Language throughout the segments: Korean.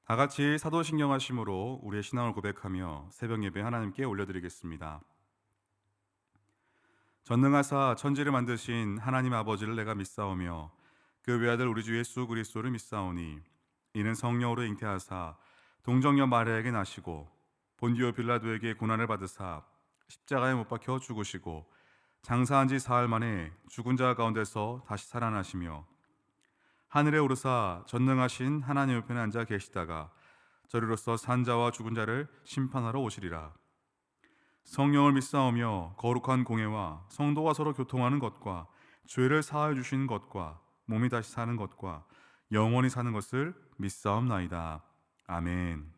다 같이 사도신경하심으로 우리의 신앙을 고백하며 새벽 예배 하나님께 올려드리겠습니다. 전능하사 천지를 만드신 하나님 아버지를 내가 믿사오며 그 외아들 우리 주 예수 그리스도를 믿사오니 이는 성령으로 잉태하사 동정녀 마리아에게 나시고 본디오 빌라도에게 고난을 받으사 십자가에 못 박혀 죽으시고 장사한 지 사흘 만에 죽은 자 가운데서 다시 살아나시며 하늘에 오르사 전능하신 하나님 옆에 앉아 계시다가 저리로서 산 자와 죽은 자를 심판하러 오시리라. 성령을 믿사오며 거룩한 공회와 성도가 서로 교통하는 것과 죄를 사하여 주시는 것과 몸이 다시 사는 것과 영원히 사는 것을 믿사옵나이다. 아멘.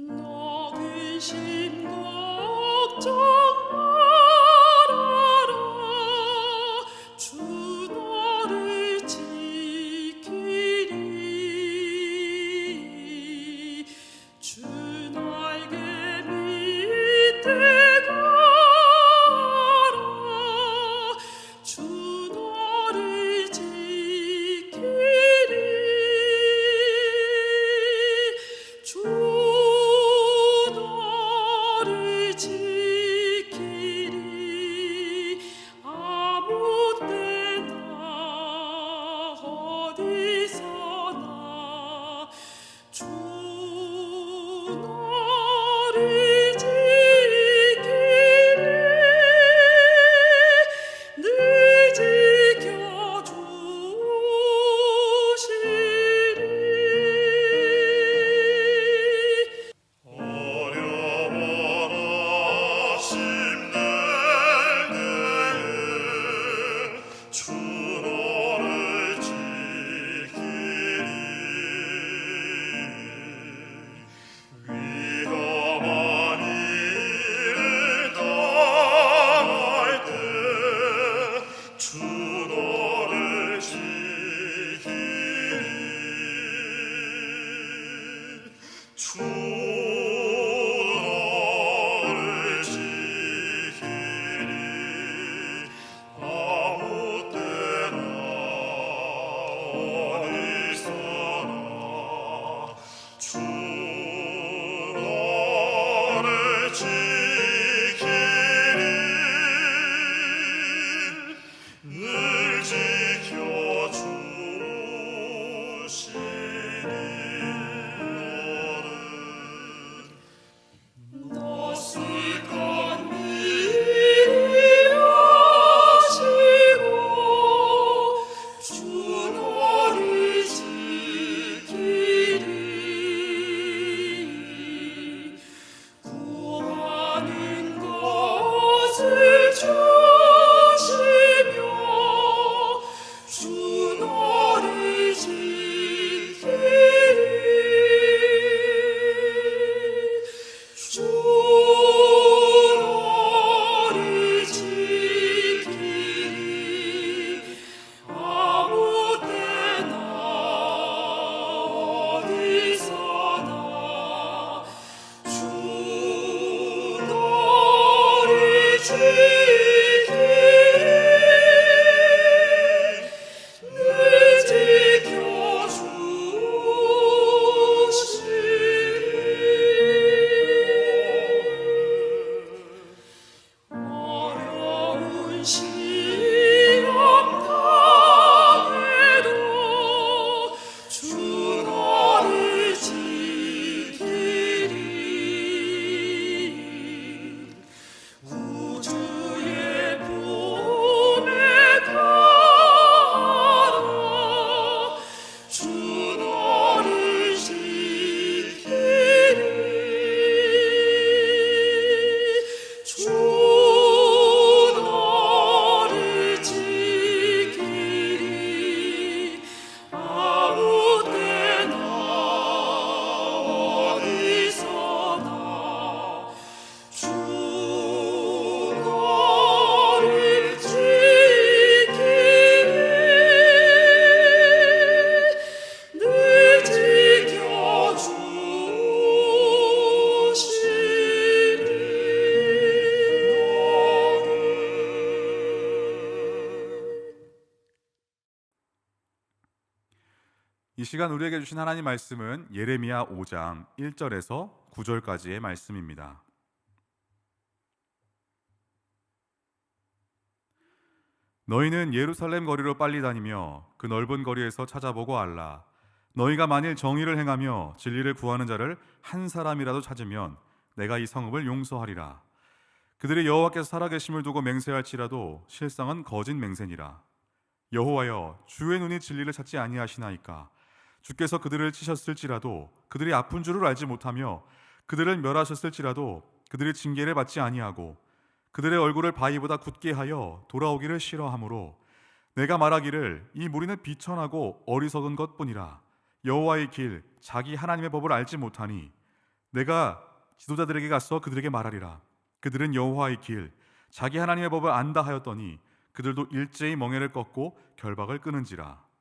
너 근심 걱정 말아라. 주 너를 지키리. 주 날개 밑에 가라. 주 너를 지키리. 주 너를 지키리. 아무 때나 어디서나 주 너를 지키리. 늘 지켜주시리. 어려워라 힘낼 때에 주 너를 지키리. 위험한 일을 당할 때 주 너를 지키리. 주 너를 지키리. 아무 때나 어디서나 주 너를 지키리. 늘 지켜주시리. 너를 쓸것 미리 아시고 주 너를 지키리. 구하는 것을 주시며 주 너를 지키리. 주 너를 지키리. 아무 때나 어디서나 주 너를 지키리. 늘 지켜주시리. 어려운 시험 당해도 주 너를 지키리. 우주의 품에 가라. 주 너를 지키리. 주 너를 이 시간 우리에게 주신 하나님 말씀은 예레미야 5장 1절에서 9절까지의 말씀입니다. 너희는 예루살렘 거리로 빨리 다니며 그 넓은 거리에서 찾아보고 알라. 너희가 만일 정의를 행하며 진리를 구하는 자를 한 사람이라도 찾으면 내가 이 성읍을 용서하리라. 그들이 여호와께서 살아계심을 두고 맹세할지라도 실상은 거짓 맹세니라. 여호와여, 주의 눈이 진리를 찾지 아니하시나이까. 주께서 그들을 치셨을지라도 그들이 아픈 줄을 알지 못하며 그들을 멸하셨을지라도 그들이 징계를 받지 아니하고 그들의 얼굴을 바위보다 굳게 하여 돌아오기를 싫어하므로 내가 말하기를 이 무리는 비천하고 어리석은 것뿐이라. 여호와의 길 자기 하나님의 법을 알지 못하니 내가 지도자들에게 가서 그들에게 말하리라. 그들은 여호와의 길 자기 하나님의 법을 안다 하였더니 그들도 일제히 멍에를 꺾고 결박을 끊은지라.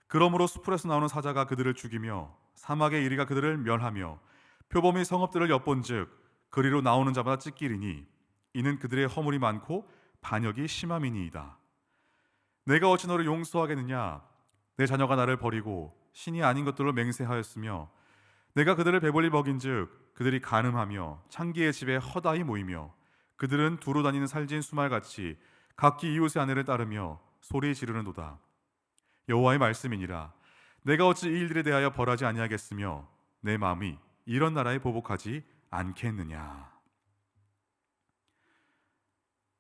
그러므로 수풀에서 나오는 사자가 그들을 죽이며 사막의 이리가 그들을 멸하며 표범이 성읍들을 엿본즉 그리로 나오는 자마다 찢기리니 이는 그들의 허물이 많고 반역이 심함이니이다. 내가 어찌 너를 용서하겠느냐? 내 자녀가 나를 버리고 신이 아닌 것들로 맹세하였으며 내가 그들을 배불리 먹인즉 그들이 간음하며 창기의 집에 허다히 모이며 그들은 두루 다니는 살진 수말같이 각기 이웃의 아내를 따르며 소리 지르는도다. 여호와의 말씀이니라. 내가 어찌 이 일들에 대하여 벌하지 아니하겠으며 내 마음이 이런 나라에 보복하지 않겠느냐.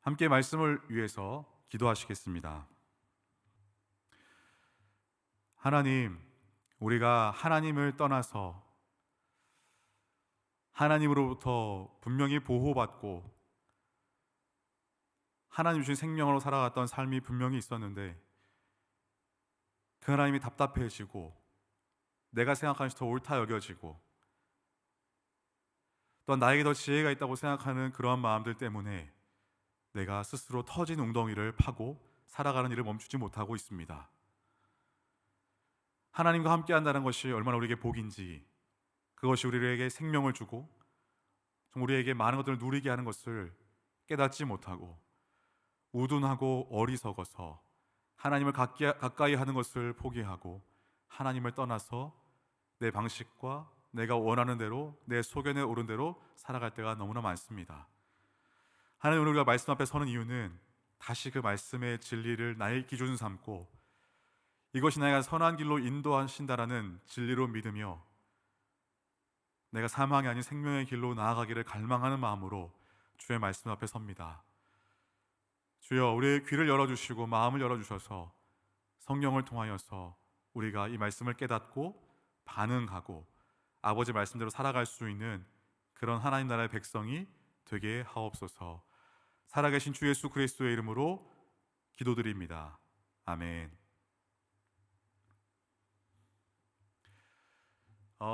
함께 말씀을 위해서 기도하시겠습니다. 하나님, 우리가 하나님을 떠나서 하나님으로부터 분명히 보호받고 하나님 주신 생명으로 살아갔던 삶이 분명히 있었는데 그 하나님이 답답해지고 내가 생각하는 것이 더 옳다 여겨지고 또한 나에게 더 지혜가 있다고 생각하는 그러한 마음들 때문에 내가 스스로 터진 웅덩이를 파고 살아가는 일을 멈추지 못하고 있습니다. 하나님과 함께 한다는 것이 얼마나 우리에게 복인지, 그것이 우리에게 생명을 주고 우리에게 많은 것들을 누리게 하는 것을 깨닫지 못하고 우둔하고 어리석어서 하나님을 가까이 하는 것을 포기하고 하나님을 떠나서 내 방식과 내가 원하는 대로 내 소견에 오른 대로 살아갈 때가 너무나 많습니다. 하나님, 오늘 우리가 말씀 앞에 서는 이유는 다시 그 말씀의 진리를 나의 기준 삼고 이것이 내가 선한 길로 인도하신다라는 진리로 믿으며 내가 사망이 아닌 생명의 길로 나아가기를 갈망하는 마음으로 주의 말씀 앞에 섭니다. 주여, 우리의 귀를 열어주시고 마음을 열어주셔서 성령을 통하여서 우리가 이 말씀을 깨닫고 반응하고 아버지 말씀대로 살아갈 수 있는 그런 하나님 나라의 백성이 되게 하옵소서. 살아계신 주 예수 그리스도의 이름으로 기도드립니다. 아멘.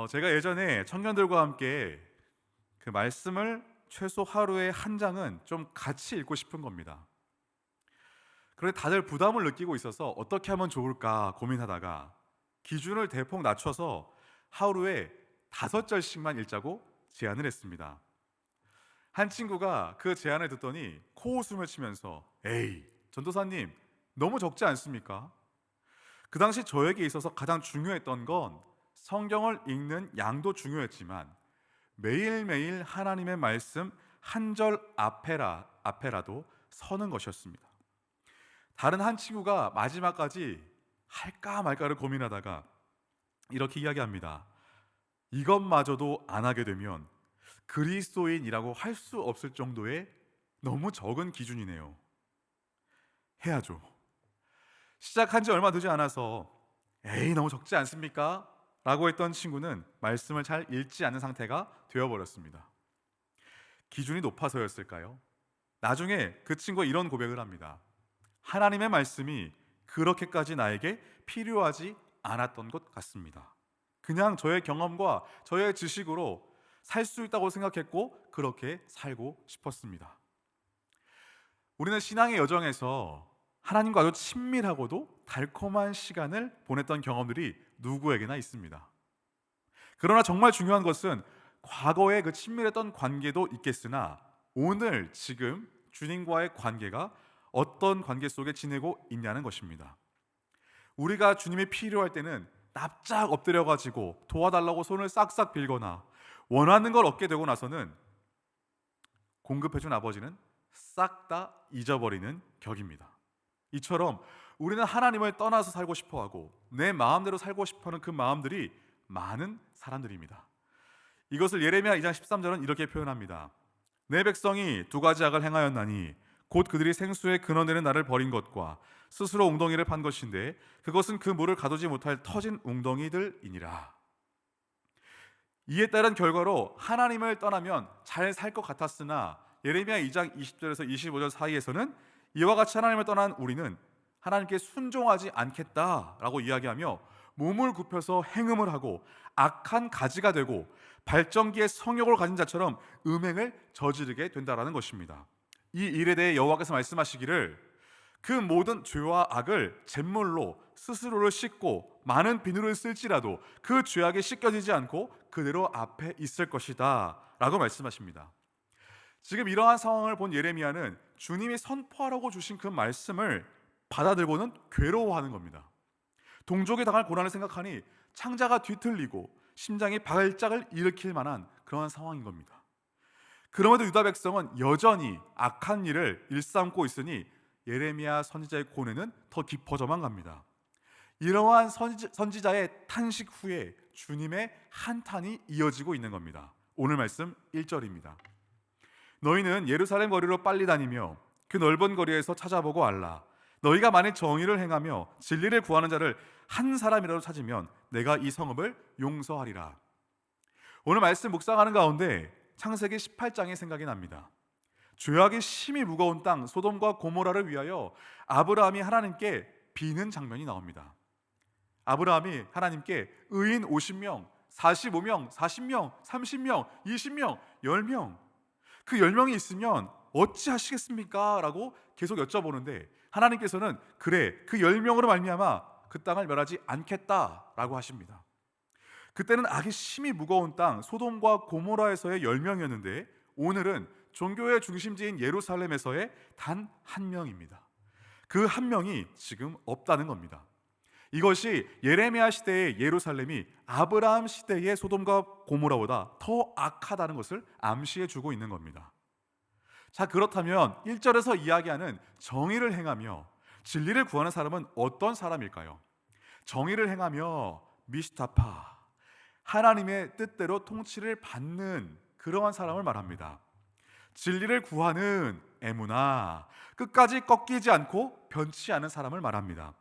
제가 예전에 청년들과 함께 그 말씀을 최소 하루에 한 장은 좀 같이 읽고 싶은 겁니다. 그런데 다들 부담을 느끼고 있어서 어떻게 하면 좋을까 고민하다가 기준을 대폭 낮춰서 하루에 5절씩만 읽자고 제안을 했습니다. 한 친구가 그 제안을 듣더니 코웃음을 치면서 에이, 전도사님 너무 적지 않습니까? 그 당시 저에게 있어서 가장 중요했던 건 성경을 읽는 양도 중요했지만 매일매일 하나님의 말씀 한 절 앞에라도 서는 것이었습니다. 다른 한 친구가 마지막까지 할까 말까를 고민하다가 이렇게 이야기합니다. 이것마저도 안 하게 되면 그리스도인이라고 할 수 없을 정도의 너무 적은 기준이네요. 해야죠. 시작한 지 얼마 되지 않아서 에이, 너무 적지 않습니까? 라고 했던 친구는 말씀을 잘 읽지 않는 상태가 되어버렸습니다. 기준이 높아서였을까요? 나중에 그 친구가 이런 고백을 합니다. 하나님의 말씀이 그렇게까지 나에게 필요하지 않았던 것 같습니다. 그냥 저의 경험과 저의 지식으로 살 수 있다고 생각했고 그렇게 살고 싶었습니다. 우리는 신앙의 여정에서 하나님과 아주 친밀하고도 달콤한 시간을 보냈던 경험들이 누구에게나 있습니다. 그러나 정말 중요한 것은 과거에 그 친밀했던 관계도 있겠으나 오늘 지금 주님과의 관계가 어떤 관계 속에 지내고 있냐는 것입니다. 우리가 주님이 필요할 때는 납작 엎드려가지고 도와달라고 손을 싹싹 빌거나 원하는 걸 얻게 되고 나서는 공급해준 아버지는 싹 다 잊어버리는 격입니다. 이처럼 우리는 하나님을 떠나서 살고 싶어하고 내 마음대로 살고 싶어하는 그 마음들이 많은 사람들입니다. 이것을 예레미야 2장 13절은 이렇게 표현합니다. 내 백성이 두 가지 악을 행하였나니 곧 그들이 생수의 근원되는 나를 버린 것과 스스로 웅덩이를 판 것인데 그것은 그 물을 가두지 못할 터진 웅덩이들이니라. 이에 따른 결과로 하나님을 떠나면 잘 살 것 같았으나 예레미야 2장 20절에서 25절 사이에서는 이와 같이 하나님을 떠난 우리는 하나님께 순종하지 않겠다라고 이야기하며 몸을 굽혀서 행음을 하고 악한 가지가 되고 발전기의 성욕을 가진 자처럼 음행을 저지르게 된다라는 것입니다. 이 일에 대해 여호와께서 말씀하시기를 그 모든 죄와 악을 잿물로 스스로를 씻고 많은 비누를 쓸지라도 그 죄악이 씻겨지지 않고 그대로 앞에 있을 것이다 라고 말씀하십니다. 지금 이러한 상황을 본 예레미야는 주님이 선포하라고 주신 그 말씀을 받아들고는 괴로워하는 겁니다. 동족에 당할 고난을 생각하니 창자가 뒤틀리고 심장이 발작을 일으킬 만한 그러한 상황인 겁니다. 그럼에도 유다 백성은 여전히 악한 일을 일삼고 있으니 예레미야 선지자의 고뇌는 더 깊어져만 갑니다. 이러한 선지자의 탄식 후에 주님의 한탄이 이어지고 있는 겁니다. 오늘 말씀 1절입니다. 너희는 예루살렘 거리로 빨리 다니며 그 넓은 거리에서 찾아보고 알라. 너희가 만일 정의를 행하며 진리를 구하는 자를 한 사람이라도 찾으면 내가 이 성읍을 용서하리라. 오늘 말씀 묵상하는 가운데 창세기 18장이 생각이 납니다. 죄악이 심히 무거운 땅 소돔과 고모라를 위하여 아브라함이 하나님께 비는 장면이 나옵니다. 아브라함이 하나님께 의인 50명, 45명, 40명, 30명, 20명, 10명 그 10명이 있으면 어찌 하시겠습니까? 라고 계속 여쭤보는데 하나님께서는 그래 그 10명으로 말미암아 그 땅을 멸하지 않겠다라고 하십니다. 그때는 악이 심히 무거운 땅 소돔과 고모라에서의 10명이었는데 오늘은 종교의 중심지인 예루살렘에서의 단 한 명입니다. 그 한 명이 지금 없다는 겁니다. 이것이 예레미야 시대의 예루살렘이 아브라함 시대의 소돔과 고모라보다 더 악하다는 것을 암시해 주고 있는 겁니다. 자, 그렇다면 1절에서 이야기하는 정의를 행하며 진리를 구하는 사람은 어떤 사람일까요? 정의를 행하며 미시타파 하나님의 뜻대로 통치를 받는 그러한 사람을 말합니다. 진리를 구하는 에무나 끝까지 꺾이지 않고 변치 않은 사람을 말합니다.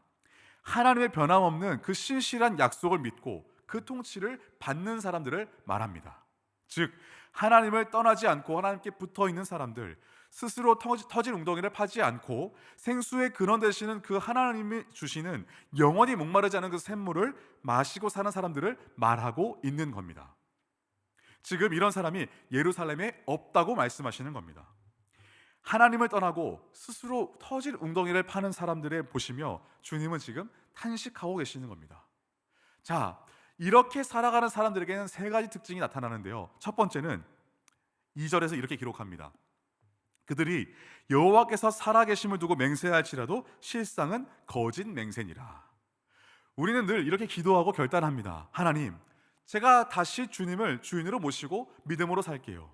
하나님의 변함없는 그 신실한 약속을 믿고 그 통치를 받는 사람들을 말합니다. 즉 하나님을 떠나지 않고 하나님께 붙어있는 사람들, 스스로 터진 웅덩이를 파지 않고 생수의 근원 되시는 그 하나님이 주시는 영원히 목마르지 않은 그 샘물을 마시고 사는 사람들을 말하고 있는 겁니다. 지금 이런 사람이 예루살렘에 없다고 말씀하시는 겁니다. 하나님을 떠나고 스스로 터질 웅덩이를 파는 사람들을 보시며 주님은 지금 탄식하고 계시는 겁니다. 자, 이렇게 살아가는 사람들에게는 세 가지 특징이 나타나는데요. 첫 번째는 2절에서 이렇게 기록합니다. 그들이 여호와께서 살아계심을 두고 맹세할지라도 실상은 거짓 맹세니라. 우리는 늘 이렇게 기도하고 결단합니다. 하나님, 제가 다시 주님을 주인으로 모시고 믿음으로 살게요.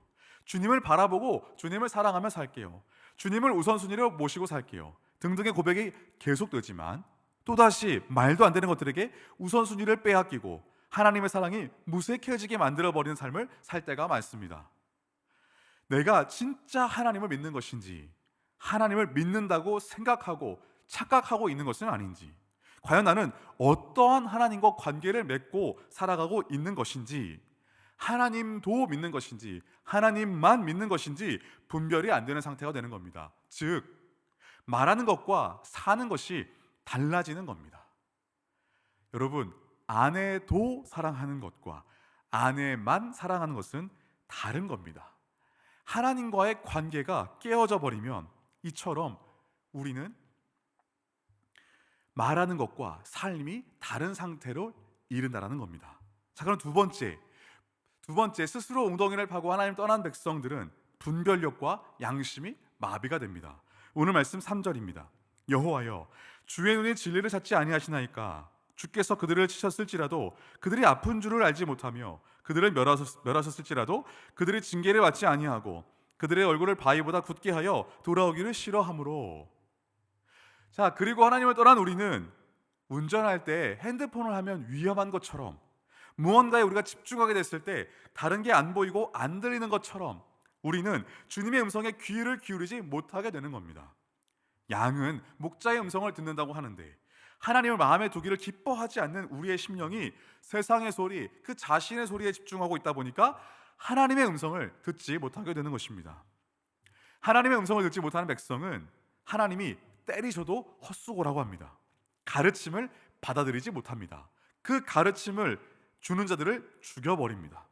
주님을 바라보고 주님을 사랑하며 살게요. 주님을 우선순위로 모시고 살게요. 등등의 고백이 계속되지만 또다시 말도 안 되는 것들에게 우선순위를 빼앗기고 하나님의 사랑이 무색해지게 만들어버리는 삶을 살 때가 많습니다. 내가 진짜 하나님을 믿는 것인지 하나님을 믿는다고 생각하고 착각하고 있는 것은 아닌지 과연 나는 어떠한 하나님과 관계를 맺고 살아가고 있는 것인지 하나님도 믿는 것인지 하나님만 믿는 것인지 분별이 안 되는 상태가 되는 겁니다. 즉 말하는 것과 사는 것이 달라지는 겁니다. 여러분, 아내도 사랑하는 것과 아내만 사랑하는 것은 다른 겁니다. 하나님과의 관계가 깨어져 버리면 이처럼 우리는 말하는 것과 삶이 다른 상태로 이른다라는 겁니다. 자, 그럼 두 번째 스스로 웅덩이를 파고 하나님 떠난 백성들은 분별력과 양심이 마비가 됩니다. 오늘 말씀 3절입니다. 여호와여, 주의 눈이 진리를 찾지 아니하시나이까? 주께서 그들을 치셨을지라도 그들이 아픈 줄을 알지 못하며 그들을 멸하셨을지라도 그들이 징계를 받지 아니하고 그들의 얼굴을 바위보다 굳게 하여 돌아오기를 싫어하므로. 자, 그리고 하나님을 떠난 우리는 운전할 때 핸드폰을 하면 위험한 것처럼, 무언가에 우리가 집중하게 됐을 때 다른 게 안 보이고 안 들리는 것처럼 우리는 주님의 음성에 귀를 기울이지 못하게 되는 겁니다. 양은 목자의 음성을 듣는다고 하는데 하나님을 마음에 두기를 기뻐하지 않는 우리의 심령이 세상의 소리, 그 자신의 소리에 집중하고 있다 보니까 하나님의 음성을 듣지 못하게 되는 것입니다. 하나님의 음성을 듣지 못하는 백성은 하나님이 때리셔도 헛수고라고 합니다. 가르침을 받아들이지 못합니다. 그 가르침을 주는 자들을 죽여버립니다.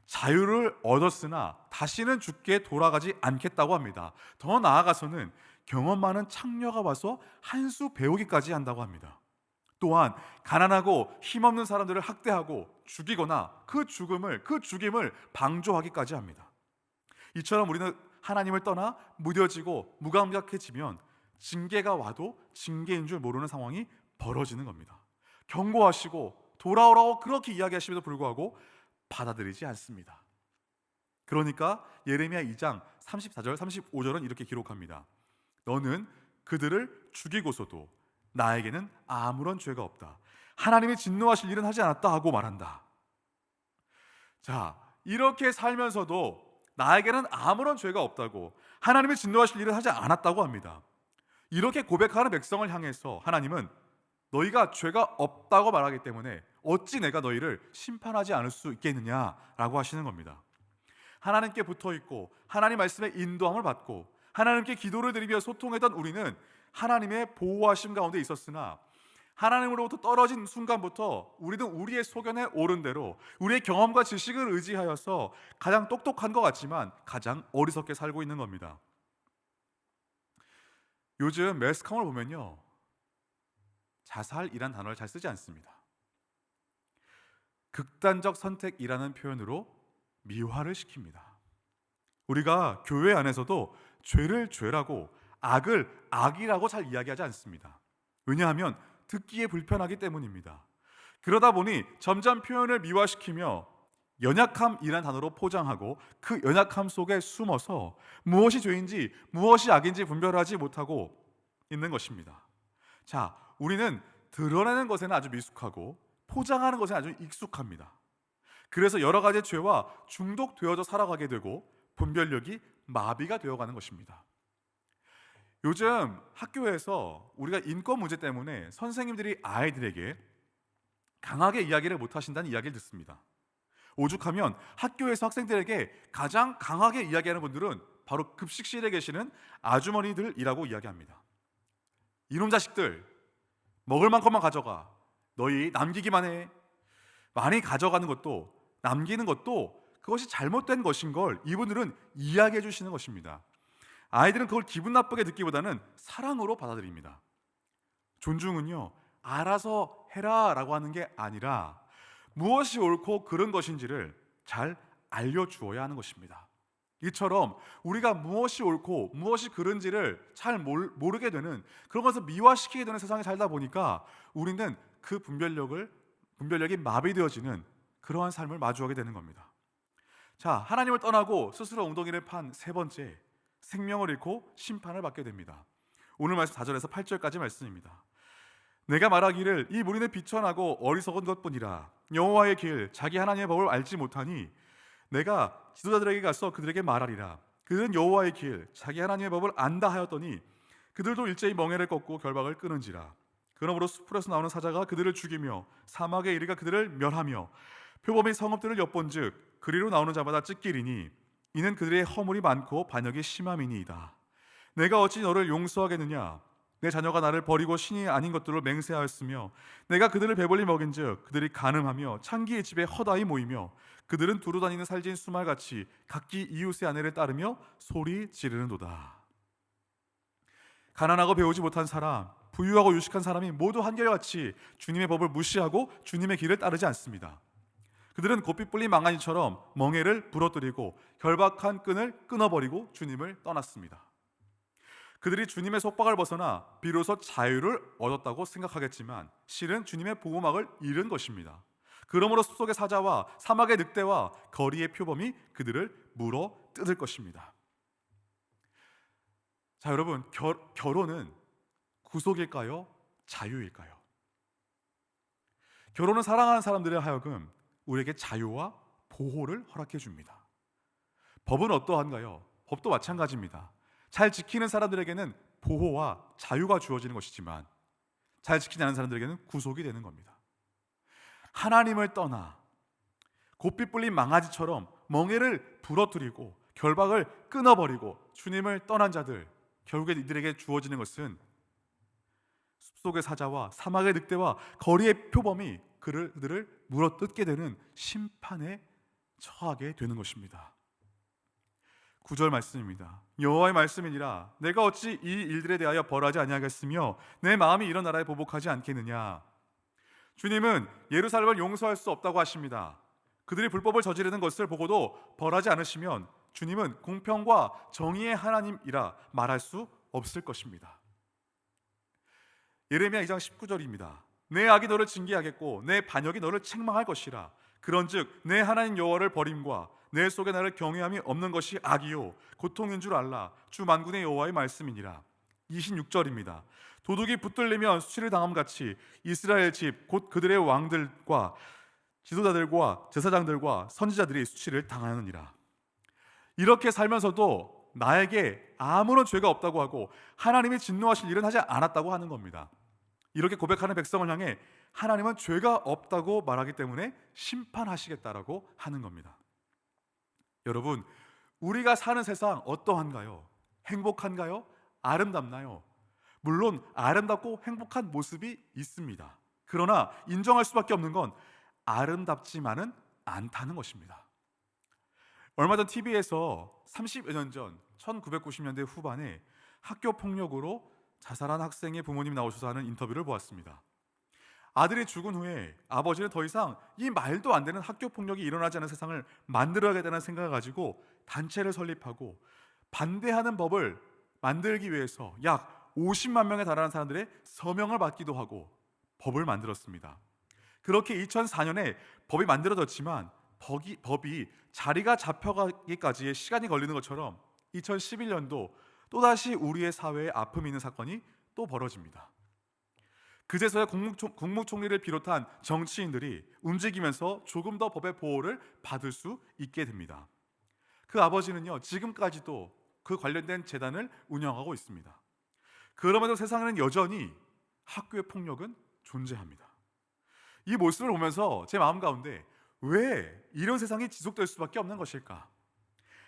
자유를 얻었으나 다시는 죽게 돌아가지 않겠다고 합니다. 더 나아가서는 경험 많은 창녀가 와서 한 수 배우기까지 한다고 합니다. 또한 가난하고 힘없는 사람들을 학대하고 죽이거나 그 죽임을 방조하기까지 합니다. 이처럼 우리는 하나님을 떠나 무뎌지고 무감각해지면 징계가 와도 징계인 줄 모르는 상황이 벌어지는 겁니다. 경고하시고 돌아오라고 그렇게 이야기하심에도 불구하고 받아들이지 않습니다. 그러니까 예레미야 2장 34절 35절은 이렇게 기록합니다. 너는 그들을 죽이고서도 나에게는 아무런 죄가 없다. 하나님이 진노하실 일은 하지 않았다 하고 말한다. 자, 이렇게 살면서도 나에게는 아무런 죄가 없다고, 하나님이 진노하실 일은 하지 않았다고 합니다. 이렇게 고백하는 백성을 향해서 하나님은 너희가 죄가 없다고 말하기 때문에 어찌 내가 너희를 심판하지 않을 수 있겠느냐라고 하시는 겁니다. 하나님께 붙어있고 하나님 말씀의 인도함을 받고 하나님께 기도를 드리며 소통했던 우리는 하나님의 보호하심 가운데 있었으나 하나님으로부터 떨어진 순간부터 우리는 우리의 소견에 옳은 대로 우리의 경험과 지식을 의지하여서 가장 똑똑한 것 같지만 가장 어리석게 살고 있는 겁니다. 요즘 매스컴을 보면요, 자살이란 단어를 잘 쓰지 않습니다. 극단적 선택이라는 표현으로 미화를 시킵니다. 우리가 교회 안에서도 죄를 죄라고 악을 악이라고 잘 이야기하지 않습니다. 왜냐하면 듣기에 불편하기 때문입니다. 그러다 보니 점점 표현을 미화시키며 연약함이란 단어로 포장하고 그 연약함 속에 숨어서 무엇이 죄인지 무엇이 악인지 분별하지 못하고 있는 것입니다. 자, 우리는 드러내는 것에는 아주 미숙하고 포장하는 것에는 아주 익숙합니다. 그래서 여러 가지 죄와 중독되어져 살아가게 되고 분별력이 마비가 되어가는 것입니다. 요즘 학교에서 우리가 인권 문제 때문에 선생님들이 아이들에게 강하게 이야기를 못하신다는 이야기를 듣습니다. 오죽하면 학교에서 학생들에게 가장 강하게 이야기하는 분들은 바로 급식실에 계시는 아주머니들이라고 이야기합니다. 이놈 자식들, 먹을 만큼만 가져가. 너희 남기기만 해. 많이 가져가는 것도 남기는 것도 그것이 잘못된 것인 걸 이분들은 이야기해 주시는 것입니다. 아이들은 그걸 기분 나쁘게 듣기보다는 사랑으로 받아들입니다. 존중은요, 알아서 해라 라고 하는 게 아니라 무엇이 옳고 그른 것인지를 잘 알려주어야 하는 것입니다. 이처럼 우리가 무엇이 옳고 무엇이 그른지를 잘 모르게 되는, 그런 것을 미화시키게 되는 세상에 살다 보니까 우리는 그 분별력이 마비되어지는 그러한 삶을 마주하게 되는 겁니다. 자, 하나님을 떠나고 스스로 엉덩이를 판 세 번째, 생명을 잃고 심판을 받게 됩니다. 오늘 말씀 4절에서 8절까지 말씀입니다. 내가 말하기를 이 무리는 비천하고 어리석은 것뿐이라. 여호와의 길 자기 하나님의 법을 알지 못하니 내가 지도자들에게 가서 그들에게 말하리라. 그들은 여호와의 길 자기 하나님의 법을 안다 하였더니 그들도 일제히 멍에를 꺾고 결박을 끊은지라. 그러므로 수풀에서 나오는 사자가 그들을 죽이며 사막의 이리가 그들을 멸하며 표범이 성읍들을 엿본즉 그리로 나오는 자마다 찢기리니 이는 그들의 허물이 많고 반역이 심함이니이다. 내가 어찌 너를 용서하겠느냐? 내 자녀가 나를 버리고 신이 아닌 것들로 맹세하였으며 내가 그들을 배불리 먹인즉 그들이 간음하며 창기의 집에 허다히 모이며 그들은 두루 다니는 살진 수말같이 각기 이웃의 아내를 따르며 소리 지르는도다. 가난하고 배우지 못한 사람, 부유하고 유식한 사람이 모두 한결같이 주님의 법을 무시하고 주님의 길을 따르지 않습니다. 그들은 고삐 뿔린 망아지처럼 멍에를 부러뜨리고 결박한 끈을 끊어버리고 주님을 떠났습니다. 그들이 주님의 속박을 벗어나 비로소 자유를 얻었다고 생각하겠지만 실은 주님의 보호막을 잃은 것입니다. 그러므로 숲속의 사자와 사막의 늑대와 거리의 표범이 그들을 물어 뜯을 것입니다. 자, 여러분, 결혼은 구속일까요? 자유일까요? 결혼은 사랑하는 사람들에 하여금 우리에게 자유와 보호를 허락해 줍니다. 법은 어떠한가요? 법도 마찬가지입니다. 잘 지키는 사람들에게는 보호와 자유가 주어지는 것이지만 잘 지키지 않는 사람들에게는 구속이 되는 겁니다. 하나님을 떠나 곱비 뿔린 망아지처럼 멍에를 부러뜨리고 결박을 끊어버리고 주님을 떠난 자들, 결국에 이들에게 주어지는 것은 숲속의 사자와 사막의 늑대와 거리의 표범이 그들을 물어뜯게 되는 심판에 처하게 되는 것입니다. 9절 말씀입니다. 여호와의 말씀이니라 내가 어찌 이 일들에 대하여 벌하지 아니하겠으며 내 마음이 이런 나라에 보복하지 않겠느냐. 주님은 예루살렘을 용서할 수 없다고 하십니다. 그들이 불법을 저지르는 것을 보고도 벌하지 않으시면 주님은 공평과 정의의 하나님이라 말할 수 없을 것입니다. 예레미야 2장 19절입니다. 내 악이 너를 징계하겠고 내 반역이 너를 책망할 것이라. 그런즉 내 하나님 여호와를 버림과 내 속에 나를 경외함이 없는 것이 악이요 고통인 줄 알라. 주 만군의 여호와의 말씀이니라. 26절입니다. 도둑이 붙들리면 수치를 당함같이 이스라엘 집 곧 그들의 왕들과 지도자들과 제사장들과 선지자들이 수치를 당하느니라. 이렇게 살면서도 나에게 아무런 죄가 없다고 하고 하나님이 진노하실 일은 하지 않았다고 하는 겁니다. 이렇게 고백하는 백성을 향해 하나님은 죄가 없다고 말하기 때문에 심판하시겠다라고 하는 겁니다. 여러분, 우리가 사는 세상 어떠한가요? 행복한가요? 아름답나요? 물론 아름답고 행복한 모습이 있습니다. 그러나 인정할 수밖에 없는 건 아름답지만은 않다는 것입니다. 얼마 전 TV에서 30여 년 전 1990년대 후반에 학교 폭력으로 자살한 학생의 부모님이 나오셔서 하는 인터뷰를 보았습니다. 아들이 죽은 후에 아버지는 더 이상 이 말도 안 되는 학교 폭력이 일어나지 않는 세상을 만들어야겠다는 생각을 가지고 단체를 설립하고 반대하는 법을 만들기 위해서 약 50만 명에 달하는 사람들의 서명을 받기도 하고 법을 만들었습니다. 그렇게 2004년에 법이 만들어졌지만 법이 자리가 잡혀가기까지의 시간이 걸리는 것처럼 2011년도 또다시 우리의 사회에 아픔이 있는 사건이 또 벌어집니다. 그제서야 국무총리를 비롯한 정치인들이 움직이면서 조금 더 법의 보호를 받을 수 있게 됩니다. 그 아버지는요, 지금까지도 그 관련된 재단을 운영하고 있습니다. 그럼에도 세상에는 여전히 학교의 폭력은 존재합니다. 이 모습을 보면서 제 마음 가운데 왜 이런 세상이 지속될 수밖에 없는 것일까?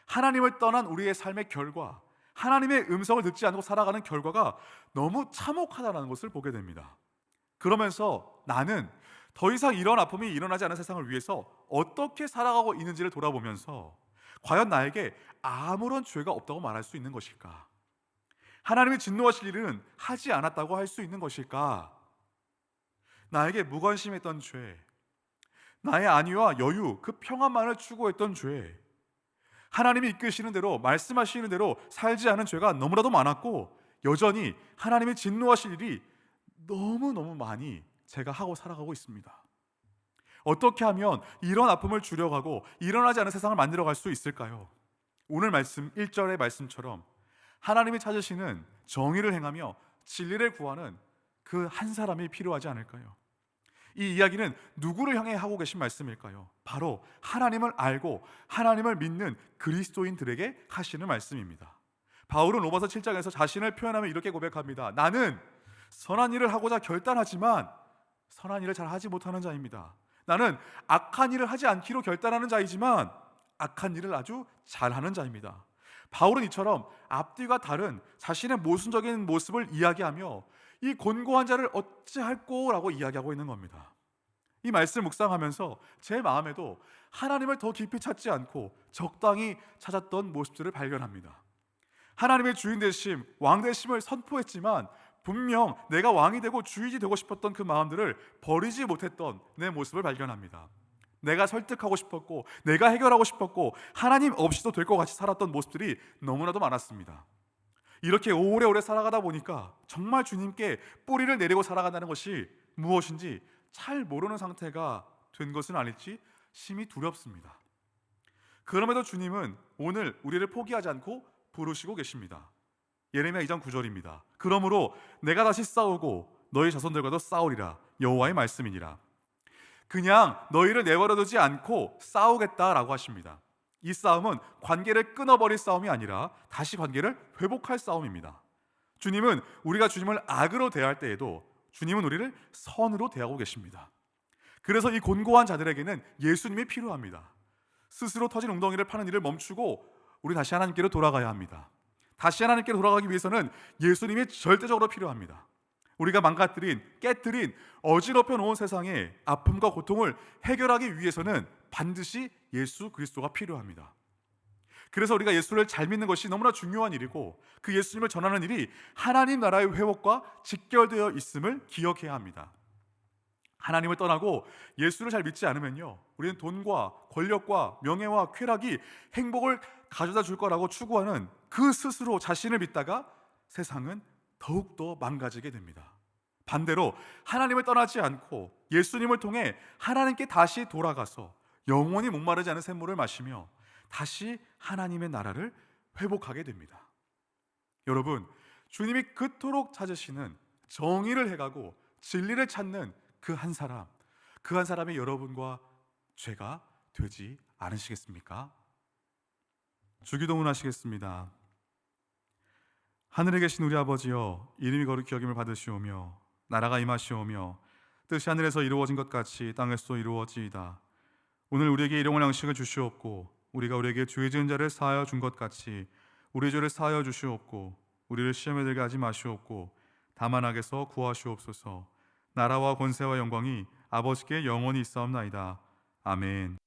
하나님을 떠난 우리의 삶의 결과, 하나님의 음성을 듣지 않고 살아가는 결과가 너무 참혹하다는 것을 보게 됩니다. 그러면서 나는 더 이상 이런 아픔이 일어나지 않은 세상을 위해서 어떻게 살아가고 있는지를 돌아보면서 과연 나에게 아무런 죄가 없다고 말할 수 있는 것일까? 하나님이 진노하실 일은 하지 않았다고 할 수 있는 것일까? 나에게 무관심했던 죄, 나의 안위와 여유, 그 평안만을 추구했던 죄, 하나님이 이끄시는 대로, 말씀하시는 대로 살지 않은 죄가 너무나도 많았고 여전히 하나님이 진노하실 일이 너무너무 많이 제가 하고 살아가고 있습니다. 어떻게 하면 이런 아픔을 줄여가고 일어나지 않은 세상을 만들어갈 수 있을까요? 오늘 말씀 1절의 말씀처럼 하나님이 찾으시는 정의를 행하며 진리를 구하는 그 한 사람이 필요하지 않을까요? 이 이야기는 누구를 향해 하고 계신 말씀일까요? 바로 하나님을 알고 하나님을 믿는 그리스도인들에게 하시는 말씀입니다. 바울은 로마서 7장에서 자신을 표현하며 이렇게 고백합니다. 나는 선한 일을 하고자 결단하지만 선한 일을 잘 하지 못하는 자입니다. 나는 악한 일을 하지 않기로 결단하는 자이지만 악한 일을 아주 잘하는 자입니다. 바울은 이처럼 앞뒤가 다른 자신의 모순적인 모습을 이야기하며 이 곤고한 자를 어찌할꼬라고 이야기하고 있는 겁니다. 이 말씀 묵상하면서 제 마음에도 하나님을 더 깊이 찾지 않고 적당히 찾았던 모습들을 발견합니다. 하나님의 주인 되심, 왕 되심을 선포했지만 분명 내가 왕이 되고 주인이 되고 싶었던 그 마음들을 버리지 못했던 내 모습을 발견합니다. 내가 설득하고 싶었고 내가 해결하고 싶었고 하나님 없이도 될 것 같이 살았던 모습들이 너무나도 많았습니다. 이렇게 오래오래 살아가다 보니까 정말 주님께 뿌리를 내리고 살아간다는 것이 무엇인지 잘 모르는 상태가 된 것은 아닐지 심히 두렵습니다. 그럼에도 주님은 오늘 우리를 포기하지 않고 부르시고 계십니다. 예레미야 2장 9절입니다. 그러므로 내가 다시 싸우고 너희 자손들과도 싸우리라. 여호와의 말씀이니라. 그냥 너희를 내버려두지 않고 싸우겠다라고 하십니다. 이 싸움은 관계를 끊어버릴 싸움이 아니라 다시 관계를 회복할 싸움입니다. 주님은 우리가 주님을 악으로 대할 때에도 주님은 우리를 선으로 대하고 계십니다. 그래서 이 곤고한 자들에게는 예수님이 필요합니다. 스스로 터진 웅덩이를 파는 일을 멈추고 우리 다시 하나님께로 돌아가야 합니다. 다시 하나님께로 돌아가기 위해서는 예수님이 절대적으로 필요합니다. 우리가 망가뜨린, 깨뜨린, 어지럽혀 놓은 세상의 아픔과 고통을 해결하기 위해서는 반드시 예수 그리스도가 필요합니다. 그래서 우리가 예수를 잘 믿는 것이 너무나 중요한 일이고 그 예수님을 전하는 일이 하나님 나라의 회복과 직결되어 있음을 기억해야 합니다. 하나님을 떠나고 예수를 잘 믿지 않으면요, 우리는 돈과 권력과 명예와 쾌락이 행복을 가져다 줄 거라고 추구하는 그 스스로 자신을 믿다가 세상은 더욱더 망가지게 됩니다. 반대로 하나님을 떠나지 않고 예수님을 통해 하나님께 다시 돌아가서 영원히 목마르지 않은 샘물을 마시며 다시 하나님의 나라를 회복하게 됩니다. 여러분, 주님이 그토록 찾으시는 정의를 해가고 진리를 찾는 그 한 사람이 여러분과 죄가 되지 않으시겠습니까? 주기도문 하시겠습니다. 하늘에 계신 우리 아버지여, 이름이 거룩히 여김을 받으시오며 나라가 임하시오며 뜻이 하늘에서 이루어진 것 같이 땅에서도 이루어지이다. 오늘 우리에게 일용할 양식을 주시옵고 우리가 우리에게 죄 지은 자를 사하여 준 것 같이 우리 죄를 사하여 주시옵고 우리를 시험에 들게 하지 마시옵고 다만 악에서 구하시옵소서. 나라와 권세와 영광이 아버지께 영원히 있사옵나이다. 아멘.